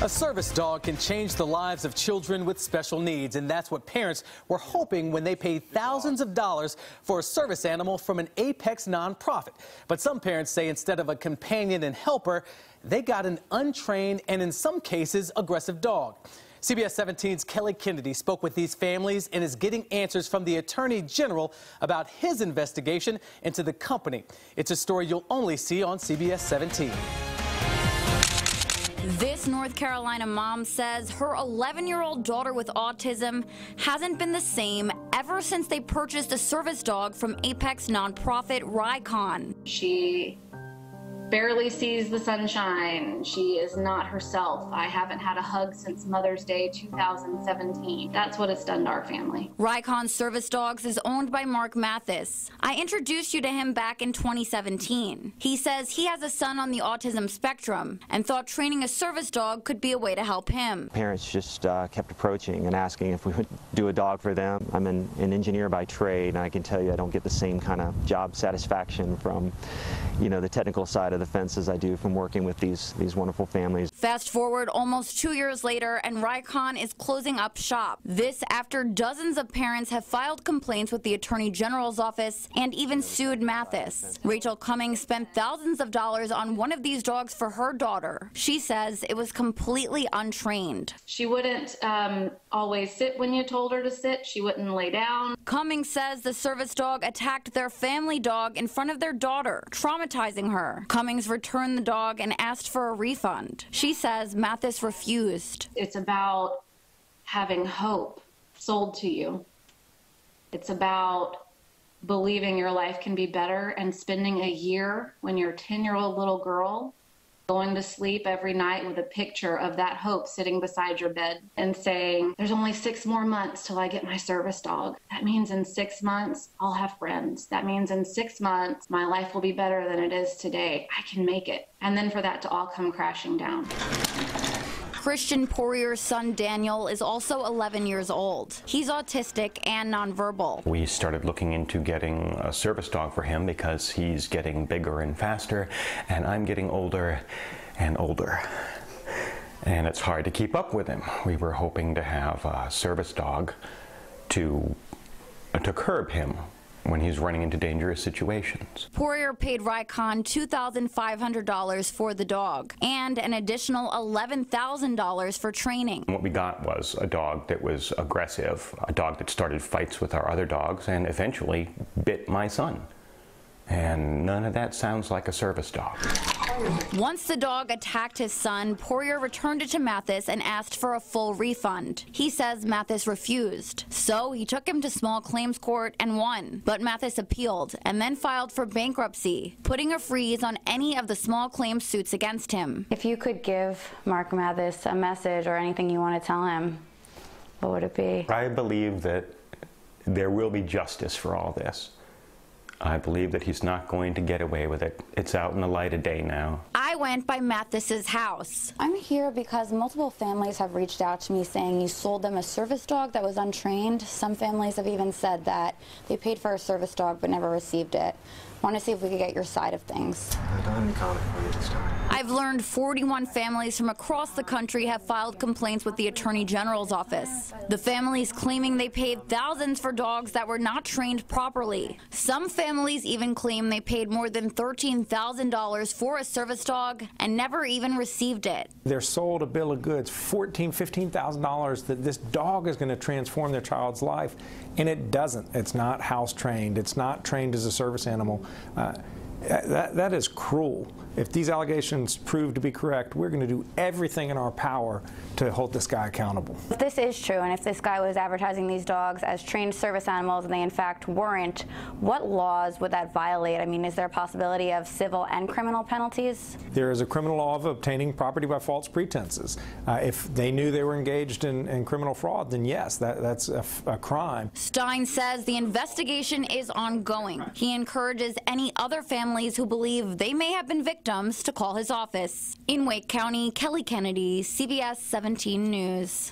A service dog can change the lives of children with special needs, and that's what parents were hoping when they paid thousands of dollars for a service animal from an Apex nonprofit. But some parents say instead of a companion and helper, they got an untrained and in some cases aggressive dog. CBS 17's Kelly Kennedy spoke with these families and is getting answers from the Attorney General about his investigation into the company. It's a story you'll only see on CBS 17. This North Carolina mom says her 11-year-old daughter with autism hasn't been the same ever since they purchased a service dog from Apex nonprofit Rycon. She barely sees the sunshine. She is not herself. I haven't had a hug since Mother's Day 2017. That's what it's done to our family. Rycon Service Dogs is owned by Mark Mathis. I introduced you to him back in 2017. He says he has a son on the autism spectrum and thought training a service dog could be a way to help him. Parents just kept approaching and asking if we would do a dog for them. I'm an engineer by trade, and I can tell you I don't get the same kind of job satisfaction from, the technical side of the fence as I do from working with these wonderful families. Fast forward almost 2 years later, and Rycon is closing up shop. This after dozens of parents have filed complaints with the Attorney General's office and even sued Mathis. Rachel Cummings spent thousands of dollars on one of these dogs for her daughter. She says it was completely untrained. She wouldn't always sit when you told her to sit. She wouldn't lay down. Cummings says the service dog attacked their family dog in front of their daughter, traumatizing her. Cummings returned the dog and asked for a refund. She says Mathis refused. It's about having hope sold to you. It's about believing your life can be better and spending a year when you're a 10-year-old little girl going to sleep every night with a picture of that hope sitting beside your bed and saying, there's only 6 more months till I get my service dog. That means in 6 months, I'll have friends. That means in 6 months, my life will be better than it is today. I can make it. And then for that to all come crashing down. Christian Poirier's son Daniel is also 11 years old. He's autistic and nonverbal. We started looking into getting a service dog for him because he's getting bigger and faster, and I'm getting older and older. And it's hard to keep up with him. We were hoping to have a service dog to curb him when he's running into dangerous situations. Poirier paid Rycon $2,500 for the dog and an additional $11,000 for training. What we got was a dog that was aggressive, a dog that started fights with our other dogs and eventually bit my son. And none of that sounds like a service dog. Once the dog attacked his son, Poirier returned it to Mathis and asked for a full refund. He says Mathis refused. So he took him to small claims court and won. But Mathis appealed and then filed for bankruptcy, putting a freeze on any of the small claims suits against him. If you could give Mark Mathis a message or anything you want to tell him, what would it be? I believe that there will be justice for all this. I believe that he's not going to get away with it. It's out in the light of day now. I went by Mathis's house. I'm here because multiple families have reached out to me saying you sold them a service dog that was untrained. Some families have even said that they paid for a service dog but never received it. I want to see if we could get your side of things. I don't have any comment for you this time. I've learned 41 families from across the country have filed complaints with the Attorney General's office. The families claiming they paid thousands for dogs that were not trained properly. Some families even claim they paid more than $13,000 for a service dog and never even received it. They're sold a bill of goods, $14,000, $15,000, that this dog is going to transform their child's life, and it doesn't. It's not house trained. It's not trained as a service animal. That is cruel. If these allegations prove to be correct, we're going to do everything in our power to hold this guy accountable. If this is true, and if this guy was advertising these dogs as trained service animals and they in fact weren't, what laws would that violate? I mean, is there a possibility of civil and criminal penalties? There is a criminal law of obtaining property by false pretenses. If they knew they were engaged in criminal fraud, then yes, that's a crime. Stein says the investigation is ongoing. He encourages any other families who believe they may have been victims to call his office. In Wake County, Kelly Kennedy, CBS 17 News.